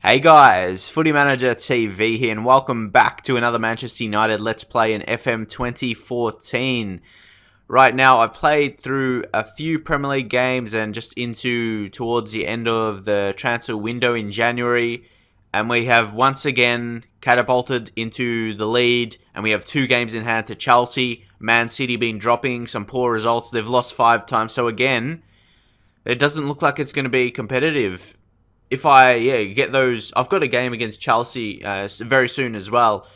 Hey guys, Footy Manager TV here, and welcome back to another Manchester United Let's Play in FM 2014. Right now, I played through a few Premier League games and just towards the end of the transfer window in January, and we have once again catapulted into the lead, and we have 2 games in hand to Chelsea. Man City been dropping some poor results. They've lost 5 times, so again, it doesn't look like it's going to be competitive. If I get those, I've got a game against Chelsea very soon as well.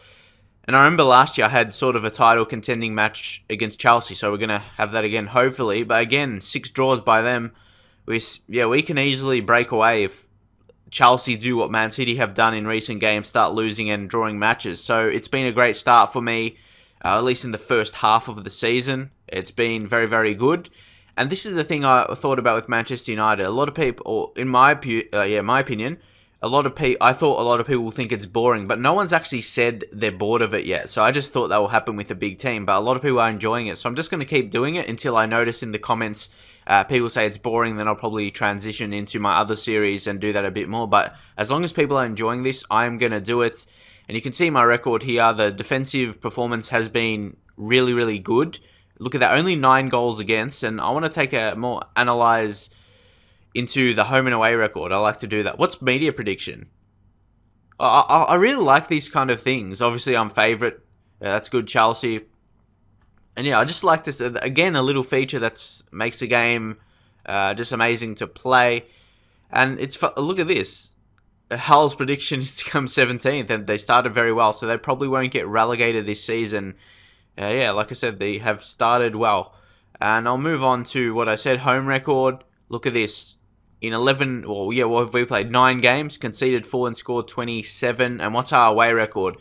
And I remember last year I had sort of a title contending match against Chelsea, so we're going to have that again, hopefully. But again, 6 draws by them. We can easily break away if Chelsea do what Man City have done in recent games, start losing and drawing matches. So it's been a great start for me, at least in the first half of the season. It's been very, very good. And this is the thing I thought about with Manchester United. A lot of people, in my opinion, I thought a lot of people will think it's boring, but no one's actually said they're bored of it yet. So I just thought that will happen with a big team, but a lot of people are enjoying it. So I'm just going to keep doing it until I notice in the comments people say it's boring. Then I'll probably transition into my other series and do that a bit more. But as long as people are enjoying this, I'm going to do it. And you can see my record here. The defensive performance has been really, really good. Look at that, only 9 goals against, and I want to take a more analyze into the home and away record. I like to do that. What's media prediction? I really like these kind of things. Obviously, I'm favourite. That's good, Chelsea. And yeah, I just like this. Again, a little feature that makes the game just amazing to play. And look at this. Hull's prediction is to come 17th, and they started very well, so they probably won't get relegated this season. Like I said, they have started well. And I'll move on to what I said, home record. Look at this. In 11, what have we played? 9 games, conceded 4 and scored 27. And what's our away record?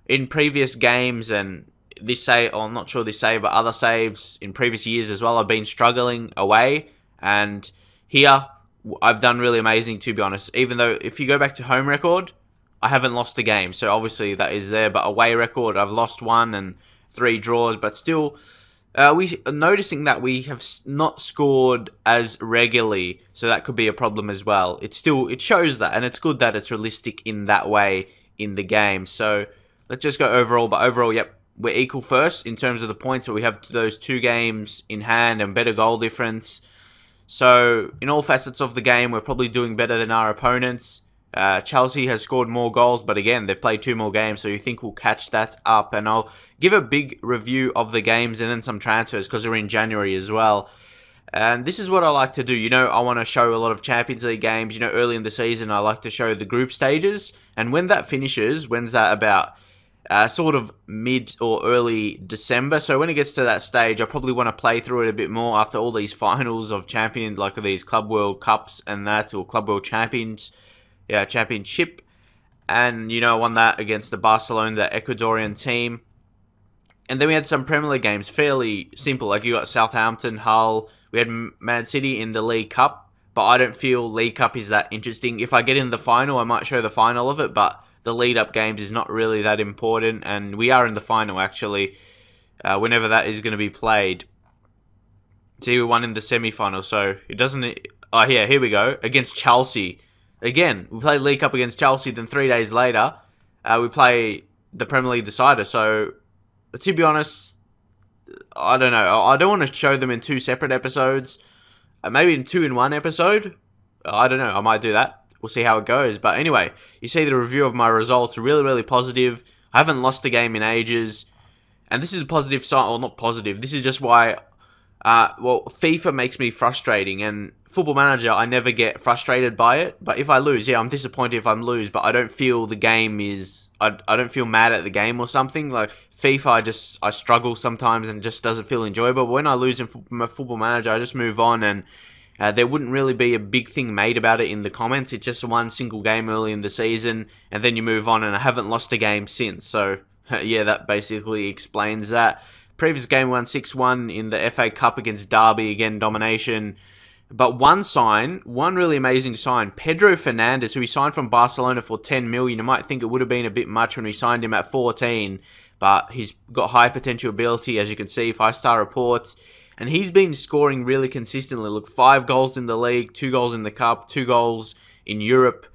In previous games, and I'm not sure this save, but other saves in previous years as well, I've been struggling away. And here, I've done really amazing, to be honest. Even though, if you go back to home record, I haven't lost a game. So obviously that is there. But away record, I've lost 1 and 3 draws, but still, we are noticing that we have not scored as regularly, so that could be a problem as well. It shows that, and it's good that it's realistic in that way in the game. So let's just go overall. But overall, yep, we're equal first in terms of the points, so we have those 2 games in hand and better goal difference. So in all facets of the game, we're probably doing better than our opponents. Chelsea has scored more goals, but again, they've played 2 more games, so you think we'll catch that up. And I'll give a big review of the games and then some transfers, because we're in January as well. And this is what I like to do. I want to show a lot of Champions League games. Early in the season, I like to show the group stages. And when that finishes, when's that about? Sort of mid or early December. So when it gets to that stage, I probably want to play through it a bit more after all these finals of Champions, like these Club World Cups and that, or Club World Championship. And, I won that against the Barcelona, the Ecuadorian team. And then we had some Premier League games, fairly simple. Like, you got Southampton, Hull. We had Man City in the League Cup. But I don't feel League Cup is that interesting. If I get in the final, I might show the final of it. But the lead-up games is not really that important. And we are in the final, actually, whenever that is going to be played. See, we won in the semi-final. So, it doesn't... Oh, yeah, here we go. Against Chelsea. Again, we play League Cup against Chelsea, then 3 days later, we play the Premier League decider. So, to be honest, I don't know. I don't want to show them in 2 separate episodes. Maybe in 2 in 1 episode. I don't know. I might do that. We'll see how it goes. But anyway, you see the review of my results. Really, really positive. I haven't lost a game in ages. And this is a positive sign. Well, not positive. This is just why... FIFA makes me frustrating, and Football Manager, I never get frustrated by it. But if I lose, I'm disappointed if I lose, but I don't feel the game is... I don't feel mad at the game or something. Like, FIFA, I struggle sometimes and just doesn't feel enjoyable. But when I lose in Football Manager, I just move on, and there wouldn't really be a big thing made about it in the comments. It's just one single game early in the season, and then you move on, and I haven't lost a game since. So, yeah, that basically explains that. Previous game won 6-1 in the FA Cup against Derby, again, domination. But one really amazing sign, Pedro Fernandes, who we signed from Barcelona for 10 million. You might think it would have been a bit much when we signed him at 14, but he's got high potential ability, as you can see, 5-star reports. And he's been scoring really consistently. Look, 5 goals in the league, 2 goals in the Cup, 2 goals in Europe.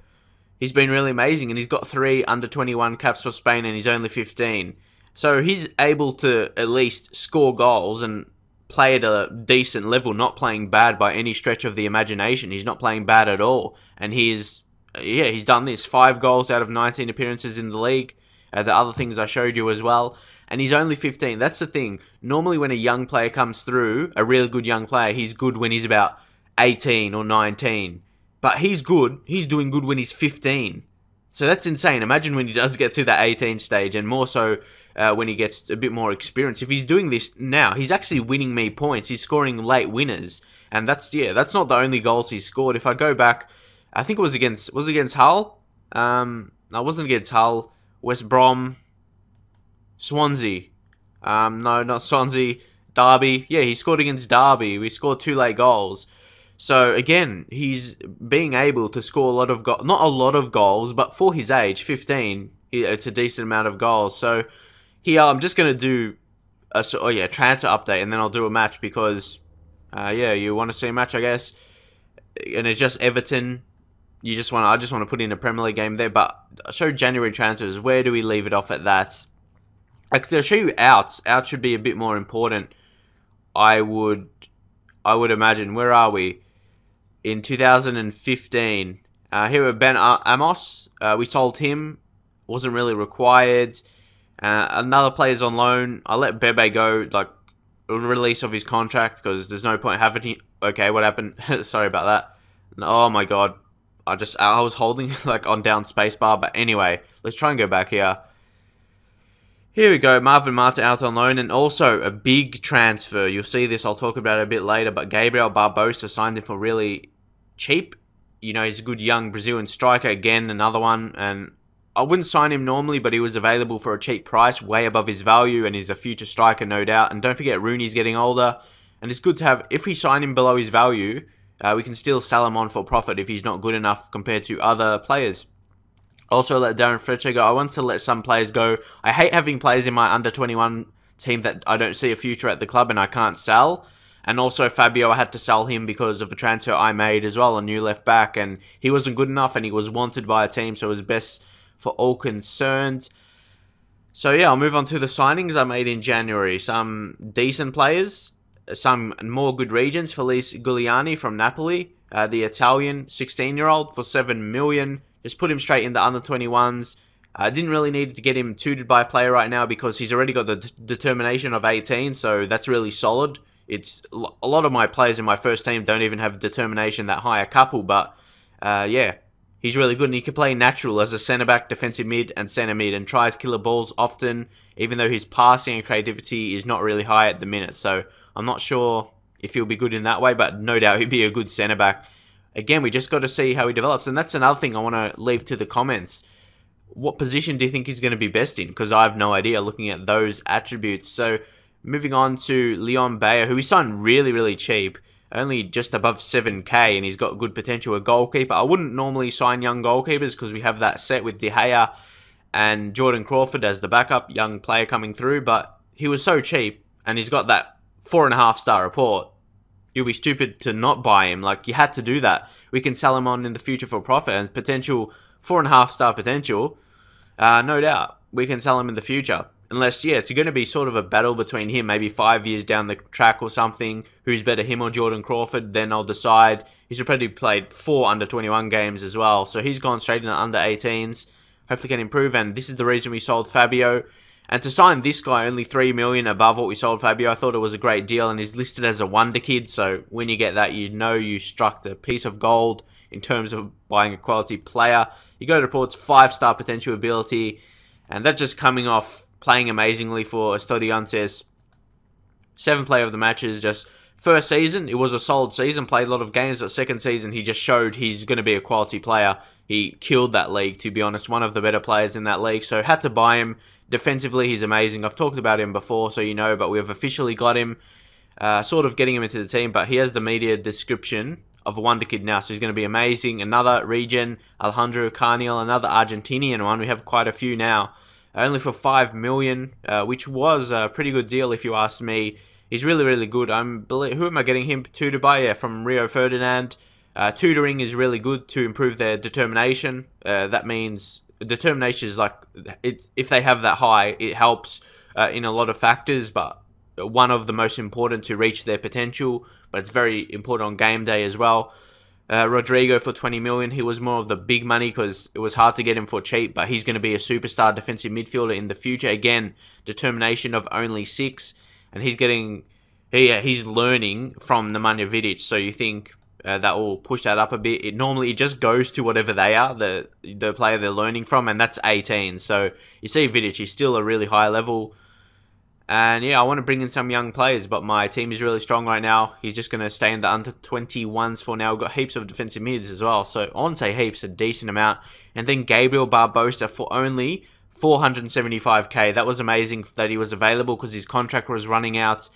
he's been really amazing, and he's got 3 under-21 caps for Spain, and he's only 15. So he's able to at least score goals and play at a decent level, not playing bad by any stretch of the imagination. He's not playing bad at all, and he's done this. 5 goals out of 19 appearances in the league. The other things I showed you as well. And he's only 15. That's the thing. Normally when a young player comes through, a really good young player, he's good when he's about 18 or 19. But he's good. He's doing good when he's 15. So that's insane. Imagine when he does get to that 18 stage, and more so when he gets a bit more experience. If he's doing this now, he's actually winning me points. He's scoring late winners. And that's not the only goals he's scored. If I go back, I think it was against Hull? No, it wasn't against Hull. West Brom, Swansea. No, not Swansea. Derby. Yeah, he scored against Derby. We scored 2 late goals. So again, he's being able to score a lot of goals. Not a lot of goals, but for his age, 15, it's a decent amount of goals. So here, I'm just going to do a transfer update, and then I'll do a match because, you want to see a match, I guess. And it's just Everton. I just want to put in a Premier League game there, but I'll show January transfers. Where do we leave it off at that? Actually, I'll show you outs. Outs should be a bit more important. I would imagine. Where are we? In 2015. Here are Ben Amos. We sold him. Wasn't really required. Another player's on loan. I let Bebe go, like, release of his contract, because there's no point having him. Okay, what happened? Sorry about that. Oh my god. I was holding like on down spacebar, but anyway, let's try and go back here. Here we go, Marvin Mata out on loan, and also a big transfer. You'll see this, I'll talk about it a bit later, but Gabriel Barbosa signed him for really cheap. You know, he's a good young Brazilian striker, again, another one, and I wouldn't sign him normally, but he was available for a cheap price, way above his value, and he's a future striker, no doubt. And don't forget, Rooney's getting older, and it's good to have, if we sign him below his value, we can still sell him on for profit if he's not good enough compared to other players. Also, let Darren Fletcher go. I want to let some players go. I hate having players in my under-21 team that I don't see a future at the club and I can't sell. And also, Fabio, I had to sell him because of a transfer I made as well, a new left back. And he wasn't good enough and he was wanted by a team, so it was best for all concerned. So yeah, I'll move on to the signings I made in January. Some decent players. Some more good regions. Felice Giuliani from Napoli, the Italian 16-year-old for 7 million. Just put him straight in the under-21s. I didn't really need to get him tutored by a player right now because he's already got the determination of 18, so that's really solid. It's a lot of my players in my first team don't even have determination that high, a couple, but yeah, he's really good, and he can play natural as a centre-back, defensive mid, and centre mid, and tries killer balls often, even though his passing and creativity is not really high at the minute. So I'm not sure if he'll be good in that way, but no doubt he'll be a good centre-back. Again, we just got to see how he develops, and that's another thing I want to leave to the comments. What position do you think he's going to be best in? Because I have no idea looking at those attributes. So moving on to Leon Bayer, who we signed really, really cheap, only just above 7k, and he's got good potential, a goalkeeper. I wouldn't normally sign young goalkeepers because we have that set with De Gea and Jordan Crawford as the backup, young player coming through, but he was so cheap, and he's got that 4.5-star report. You'll be stupid to not buy him. Like, you had to do that. We can sell him on in the future for profit, and potential 4.5-star potential, no doubt. We can sell him in the future. Unless, yeah, it's going to be sort of a battle between him, maybe 5 years down the track or something. Who's better, him or Jordan Crawford? Then I'll decide. He's already played 4 under-21 games as well. So he's gone straight into under-18s. Hopefully can improve. And this is the reason we sold Fabio. And to sign this guy only 3 million above what we sold Fabio, I thought it was a great deal. And he's listed as a Wonderkid. So when you get that, you know you struck the piece of gold in terms of buying a quality player. You go to reports, 5-star potential ability. And that's just coming off playing amazingly for Estudiantes. 7 player of the matches. Just first season, it was a solid season. Played a lot of games, but second season, he just showed he's going to be a quality player. He killed that league, to be honest. One of the better players in that league. So had to buy him. Defensively, he's amazing. I've talked about him before, so you know, but we've officially got him. Sort of getting him into the team, but he has the media description of a Wonderkid now, so he's going to be amazing. Another region, Alejandro Carniel, another Argentinian one. We have quite a few now. Only for 5 million, which was a pretty good deal if you ask me. He's really, really good. Who am I getting him to buy? Yeah, from Rio Ferdinand. Tutoring is really good to improve their determination. That means determination is like, if they have that high, it helps in a lot of factors, but one of the most important to reach their potential, but it's very important on game day as well. Rodrigo for 20 million, he was more of the big money because it was hard to get him for cheap, but he's going to be a superstar defensive midfielder in the future. Again, determination of only 6, and he's learning from Nemanja Vidic, so you think that will push that up a bit. It just goes to whatever they are, the player they're learning from, and that's 18. So you see Vidic, he's still a really high level. And yeah, I want to bring in some young players, but my team is really strong right now. He's just going to stay in the under-21s for now. We've got heaps of defensive mids as well. So I won't say heaps, a decent amount. And then Gabriel Barbosa for only 475k. That was amazing that he was available because his contract was running out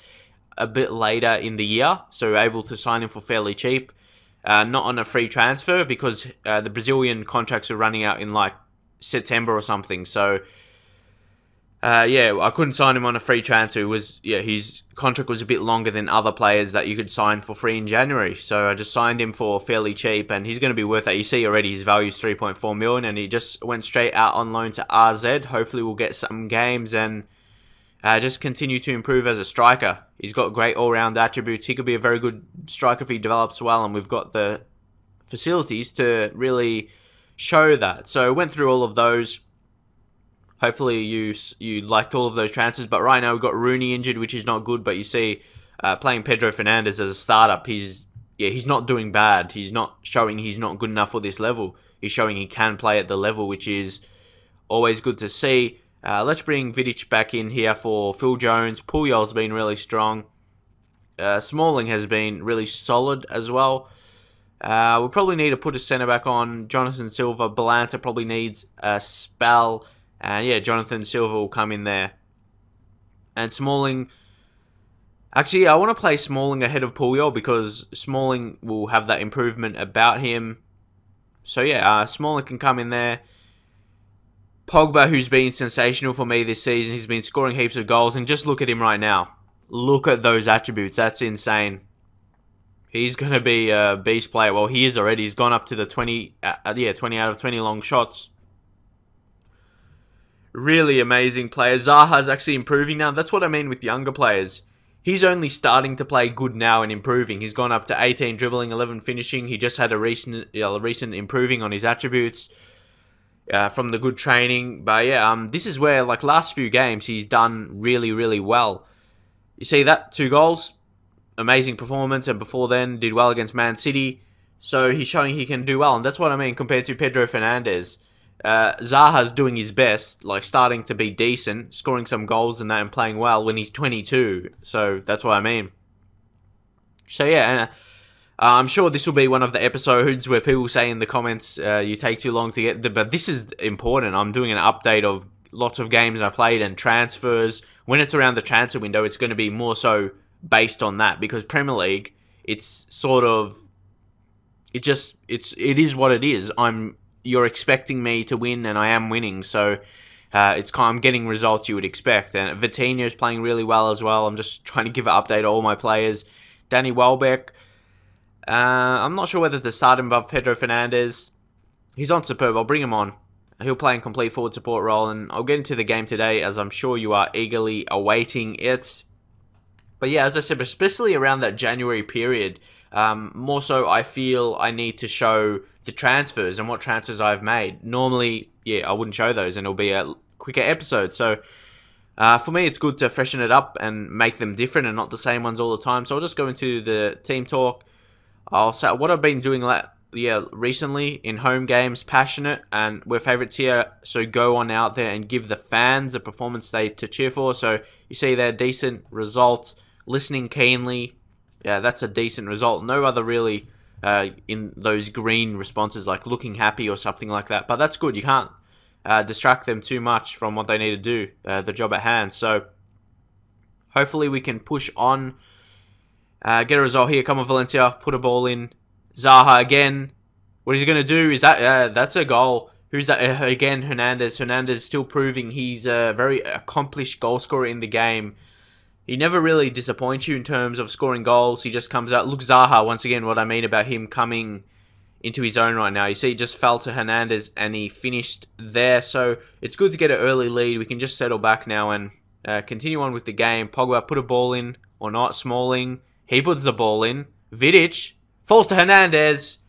a bit later in the year. So we were able to sign him for fairly cheap. Not on a free transfer because the Brazilian contracts are running out in like September or something. So yeah, I couldn't sign him on a free transfer. His contract was a bit longer than other players that you could sign for free in January. So I just signed him for fairly cheap, and he's going to be worth it. You see already his value is 3.4 million, and he just went straight out on loan to RZ. Hopefully we'll get some games and just continue to improve as a striker. He's got great all-round attributes. He could be a very good striker if he develops well, and we've got the facilities to really show that. So went through all of those. Hopefully you liked all of those transfers, but right now we've got Rooney injured, which is not good. But you see, playing Pedro Fernandes as a startup, he's not doing bad. He's not showing he's not good enough for this level. He's showing he can play at the level, which is always good to see. Let's bring Vidic back in here for Phil Jones. Puyol's been really strong. Smalling has been really solid as well. We'll probably need to put a centre back on. Jonathan Silva. Balanta probably needs a spell. And yeah, Jonathan Silva will come in there. And Smalling... Actually, I want to play Smalling ahead of Puyol because Smalling will have that improvement about him. So yeah, Smalling can come in there. Pogba, who's been sensational for me this season. He's been scoring heaps of goals. And just look at him right now. Look at those attributes. That's insane. He's going to be a beast player. Well, he is already. He's gone up to the 20 out of 20 long shots. Really amazing player. Zaha's actually improving now. That's what I mean with younger players. He's only starting to play good now and improving. He's gone up to 18 dribbling, 11 finishing. He just had a recent improving on his attributes from the good training. But yeah, this is where, like, last few games, he's done really, really well. You see that? 2 goals. Amazing performance. And before then, did well against Man City. So he's showing he can do well. And that's what I mean compared to Pedro Fernandes. Zaha's doing his best, like starting to be decent, scoring some goals and that and playing well when he's 22. So that's what I mean. So yeah, and I'm sure this will be one of the episodes where people say in the comments, you take too long to get but this is important. I'm doing an update of lots of games I played and transfers. When it's around the transfer window, it's going to be more so based on that because Premier League, it's sort of, it is what it is. You're expecting me to win, and I am winning. So I'm getting results you would expect. And Vitinha is playing really well as well. I'm just trying to give an update to all my players. Danny Welbeck. I'm not sure whether to start him above Pedro Fernandes. He's on superb. I'll bring him on. He'll play in complete forward support role. And I'll get into the game today, as I'm sure you are eagerly awaiting it. But yeah, as I said, especially around that January period, more so I feel I need to show the transfers and what transfers I've made. Normally, yeah, I wouldn't show those and it'll be a quicker episode. So for me, it's good to freshen it up and make them different and not the same ones all the time. So I'll just go into the team talk. I'll say what I've been doing recently in home games, passionate, and we're favourites here. So go on out there and give the fans a performance to cheer for. So you see there, decent results, listening keenly. Yeah, that's a decent result. No other really in those green responses like looking happy or something like that. But that's good. You can't distract them too much from what they need to do, the job at hand. So hopefully we can push on, get a result here. Come on, Valencia, put a ball in. Zaha again. What is he going to do? Is that that's a goal. Who's that? Again, Hernandez. Hernandez still proving he's a very accomplished goal scorer in the game. He never really disappoints you in terms of scoring goals. He just comes out. Look, Zaha, once again, what I mean about him coming into his own right now. You see, he just fell to Hernandez and he finished there. So it's good to get an early lead. We can just settle back now and continue on with the game. Pogba put a ball in or not. Smalling, he puts the ball in. Vidic falls to Hernandez.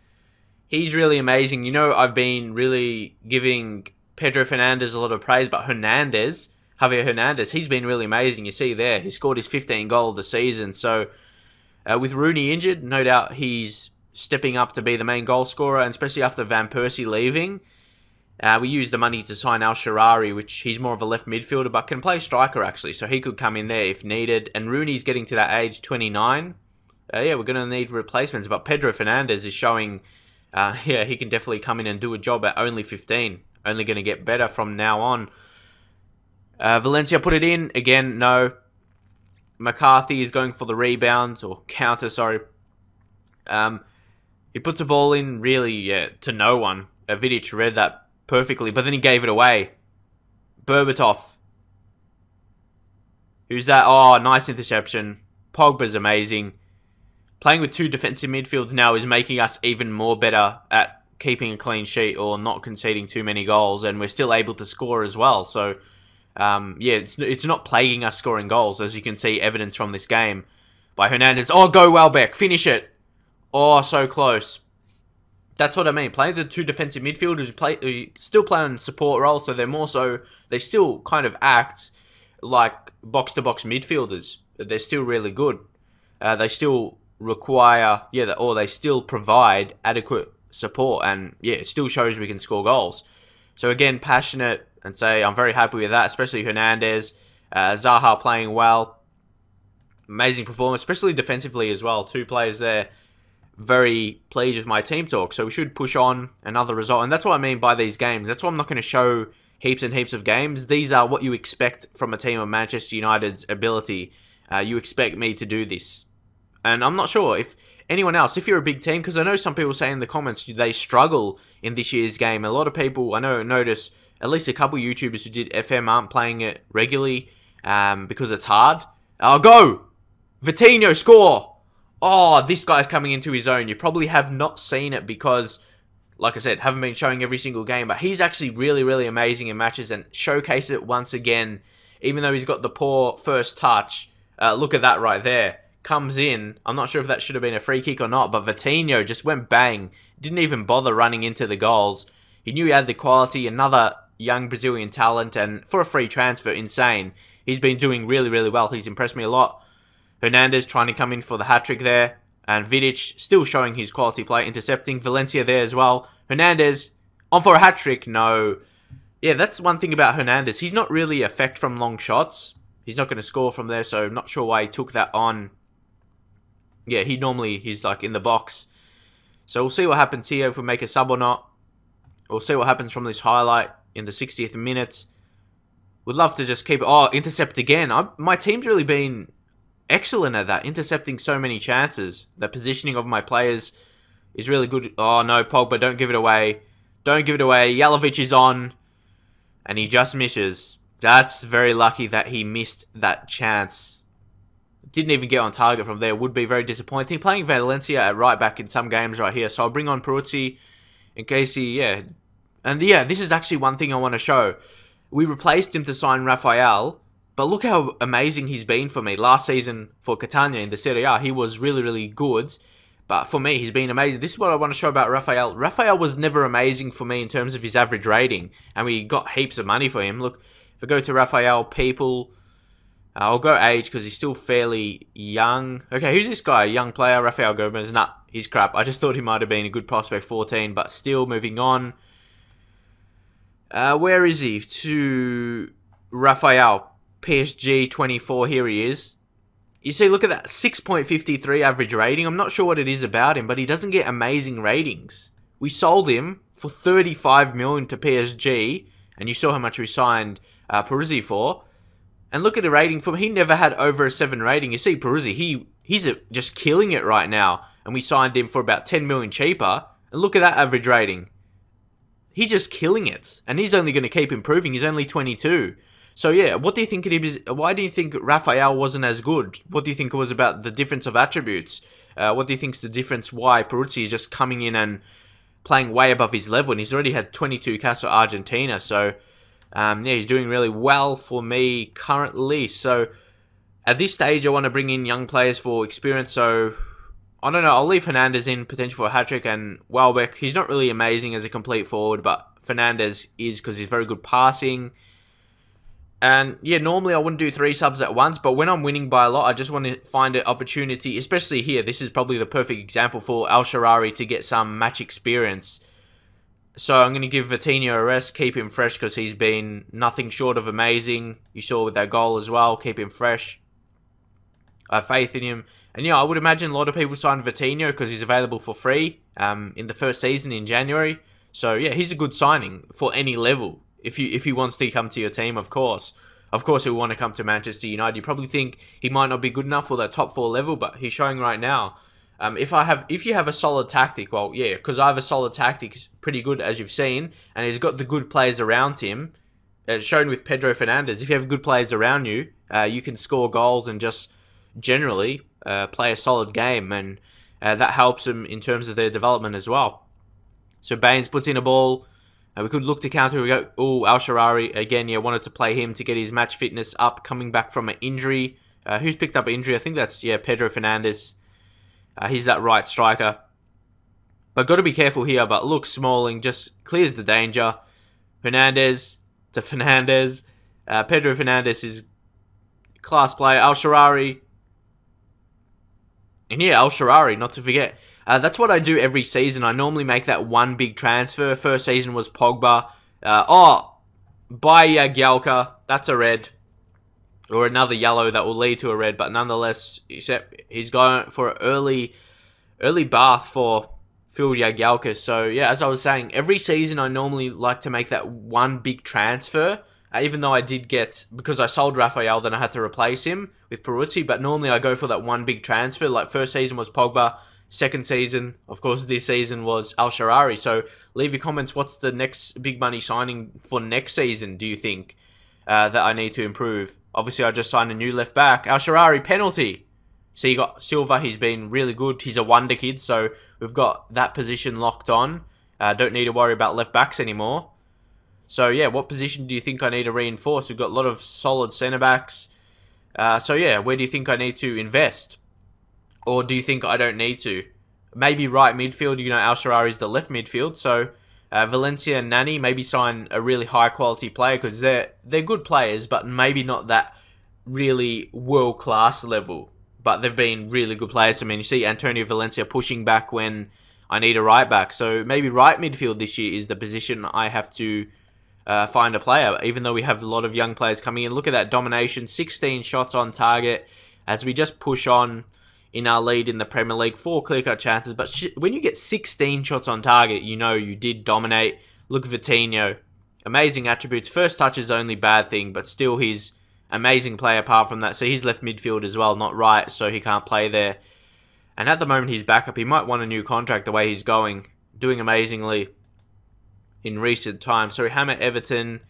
He's really amazing. You know, I've been really giving Pedro Fernandez a lot of praise, but Javier Hernandez, he's been really amazing. You see there, he scored his 15th goal of the season. So with Rooney injured, no doubt he's stepping up to be the main goal scorer, and especially after Van Persie leaving. We used the money to sign Al-Sharari, which he's more of a left midfielder, but can play striker actually, so he could come in there if needed. And Rooney's getting to that age, 29. Yeah, we're going to need replacements, but Pedro Fernandez is showing, yeah, he can definitely come in and do a job at only 15. Only going to get better from now on. Valencia put it in. Again, no. McCarthy is going for the rebound, or counter, sorry. He puts a ball in, really, yeah, to no one. Vidic read that perfectly, but then he gave it away. Berbatov. Who's that? Oh, nice interception. Pogba's amazing. Playing with two defensive midfields now is making us even more better at keeping a clean sheet or not conceding too many goals, and we're still able to score as well. So, yeah, it's not plaguing us scoring goals, as you can see evidence from this game by Hernandez. Oh, go Welbeck, finish it. Oh, so close. That's what I mean. Playing the two defensive midfielders who still play on support roles, so they still kind of act like box-to-box midfielders. They're still really good. They still require, or they still provide adequate support, and yeah, it still shows we can score goals. So again, passionate, and say I'm very happy with that, especially Hernandez. Zaha playing well. Amazing performance, especially defensively as well. Two players there. Very pleased with my team talk. So we should push on another result. And that's what I mean by these games. That's why I'm not going to show heaps and heaps of games. These are what you expect from a team of Manchester United's ability. You expect me to do this. And I'm not sure if anyone else, if you're a big team, because I know some people say in the comments they struggle in this year's game. A lot of people, I notice at least a couple YouTubers who did FM aren't playing it regularly because it's hard. I'll go! Vitinho, score! Oh, this guy's coming into his own. You probably have not seen it because, like I said, haven't been showing every single game. But he's actually really, really amazing in matches and showcase it once again. Even though he's got the poor first touch. Look at that right there. Comes in. I'm not sure if that should have been a free kick or not. But Vitinho just went bang. Didn't even bother running into the goals. He knew he had the quality. Another young Brazilian talent. And for a free transfer, insane. He's been doing really, really well. He's impressed me a lot. Hernandez trying to come in for the hat-trick there. And Vidic still showing his quality play, intercepting. Valencia there as well. Hernandez on for a hat-trick. No. Yeah, that's one thing about Hernandez. He's not really effect from long shots. He's not going to score from there, so I'm not sure why he took that on. Yeah, he's like in the box. So we'll see what happens here, if we make a sub or not. We'll see what happens from this highlight in the 60th minute. Would love to just keep it. Oh, intercept again. My team's really been excellent at that, intercepting so many chances. The positioning of my players is really good. Oh no, Pogba, don't give it away. Don't give it away. Jalovic is on, and he just misses. That's very lucky that he missed that chance. Didn't even get on target from there. Would be very disappointing. Playing Valencia at right back in some games right here. So I'll bring on Peruzzi in case he, And yeah, this is actually one thing I want to show. We replaced him to sign Rafael. But look how amazing he's been for me. Last season for Catania in the Serie A, he was really, really good. But for me, he's been amazing. This is what I want to show about Rafael. Rafael was never amazing for me in terms of his average rating. And we got heaps of money for him. Look, if I go to Rafael, people, I'll go age because he's still fairly young. Okay, who's this guy? Young player, Rafael Gomez. Nah, he's crap. I just thought he might have been a good prospect, 14. But still, moving on. Where is he? To Rafael. PSG 24, here he is. You see, look at that, 6.53 average rating. I'm not sure what it is about him, but he doesn't get amazing ratings. We sold him for 35 million to PSG, and you saw how much we signed Peruzzi for. And look at the rating for him. He never had over a 7 rating. You see, Peruzzi, he's just killing it right now, and we signed him for about 10 million cheaper. And look at that average rating. He's just killing it, and he's only going to keep improving. He's only 22. So yeah, what do you think it is? Why do you think Rafael wasn't as good? What do you think it was about the difference of attributes? What do you think is the difference why Peruzzi is just coming in and playing way above his level, and he's already had 22 caps for Argentina. So, yeah, he's doing really well for me currently. So, at this stage, I want to bring in young players for experience. So, I don't know. I'll leave Hernandez in, potential for a hat-trick, and Welbeck. He's not really amazing as a complete forward, but Fernandez is because he's very good passing. And yeah, normally I wouldn't do 3 subs at once, but when I'm winning by a lot, I just want to find an opportunity, especially here. This is probably the perfect example for El-Shaarawy to get some match experience. So I'm going to give Vitinho a rest, keep him fresh because he's been nothing short of amazing. You saw with that goal as well, keep him fresh. I have faith in him. And yeah, I would imagine a lot of people sign Vitinho because he's available for free in the first season in January. So yeah, he's a good signing for any level. If he wants to come to your team, of course. Of course, he'll want to come to Manchester United. You probably think he might not be good enough for that top 4 level, but he's showing right now. If you have a solid tactic, well, yeah, because I have a solid tactic, pretty good as you've seen, and he's got the good players around him. It's shown with Pedro Fernandez. If you have good players around you, you can score goals and just generally play a solid game, and that helps them in terms of their development as well. So Baines puts in a ball. We could look to counter. We go, oh, El-Shaarawy again. Yeah, wanted to play him to get his match fitness up, coming back from an injury. Who's picked up an injury? I think that's Pedro Fernandez. He's that right striker. But got to be careful here. But look, Smalling just clears the danger. Hernandez to Fernandez. Pedro Fernandez is class player. El-Shaarawy. And yeah, El-Shaarawy, not to forget. That's what I do every season. I normally make that one big transfer. First season was Pogba. By Jagielka. That's a red. Or another yellow that will lead to a red. But nonetheless, except he's going for an early bath for Phil Jagielka. So yeah, as I was saying, every season I normally like to make that one big transfer. Even though I did get, because I sold Raphael, then I had to replace him with Peruzzi. But normally I go for that one big transfer. Like first season was Pogba. Second season, of course, this season was El-Shaarawy. So leave your comments. What's the next big money signing for next season, do you think, that I need to improve? Obviously, I just signed a new left back. El-Shaarawy, penalty. So you got Silva. He's been really good. He's a wonder kid. So we've got that position locked on. Don't need to worry about left backs anymore. So yeah, what position do you think I need to reinforce? We've got a lot of solid centre backs. So yeah, where do you think I need to invest? Or do you think I don't need to? Maybe right midfield, El-Shaarawy is the left midfield. So Valencia and Nani, maybe sign a really high quality player because they're good players, but maybe not that really world class level. But they've been really good players. I mean, you see Antonio Valencia pushing back when I need a right back. So maybe right midfield this year is the position I have to find a player. Even though we have a lot of young players coming in. Look at that domination, 16 shots on target as we just push on in our lead in the Premier League. 4 clear-cut chances. But when you get 16 shots on target, you know you did dominate. Look, Vitinho. Amazing attributes. First touch is the only bad thing, but still he's amazing player apart from that. So he's left midfield as well, not right, so he can't play there. And at the moment he's backup. He might want a new contract the way he's going. Doing amazingly in recent times. So Hammer Everton.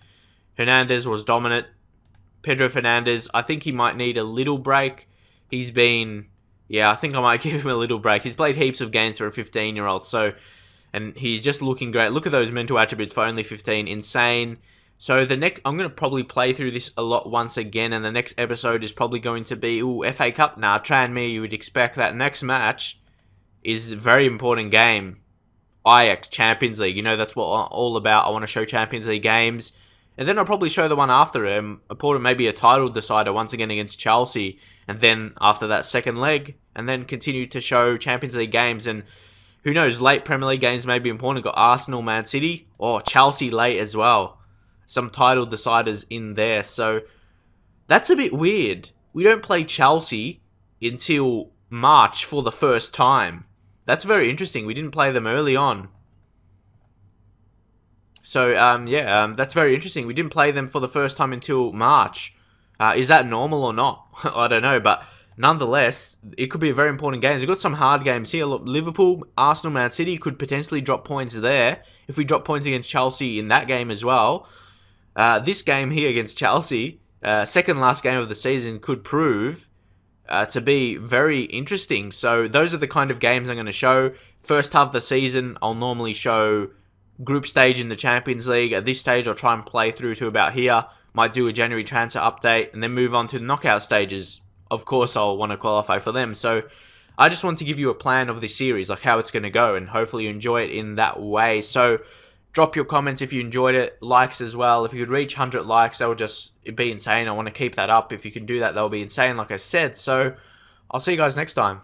Hernandez was dominant. Pedro Fernandez, I think he might need a little break. He's been... Yeah, I think I might give him a little break. He's played heaps of games for a 15-year-old, and he's just looking great. Look at those mental attributes for only 15. Insane. So I'm going to probably play through this a lot once again, and the next episode is probably going to be, FA Cup. Nah, Tranmere, you would expect that next match is a very important game. Ajax, Champions League. That's what I'm all about. I want to show Champions League games. And then I'll probably show the one after him. Important, maybe a title decider once again against Chelsea. And then after that second leg. And then continue to show Champions League games. And who knows, late Premier League games may be important. Got Arsenal, Man City, or Chelsea late as well. Some title deciders in there. So that's a bit weird. We don't play Chelsea until March for the first time. That's very interesting. We didn't play them early on. So, that's very interesting. We didn't play them for the first time until March. Is that normal or not? I don't know, but nonetheless, it could be a very important game. We've got some hard games here. Look, Liverpool, Arsenal, Man City could potentially drop points there. If we drop points against Chelsea in that game as well. This game here against Chelsea, second last game of the season, could prove to be very interesting. So those are the kind of games I'm going to show. First half of the season, I'll normally show group stage in the Champions League. At this stage, I'll try and play through to about here. Might do a January transfer update and then move on to the knockout stages. Of course, I'll want to qualify for them. So I just want to give you a plan of this series, like how it's going to go, and hopefully you enjoy it in that way. So drop your comments if you enjoyed it, likes as well. If you could reach 100 likes, that would just be insane. I want to keep that up. If you can do that, that'll be insane, like I said. So I'll see you guys next time.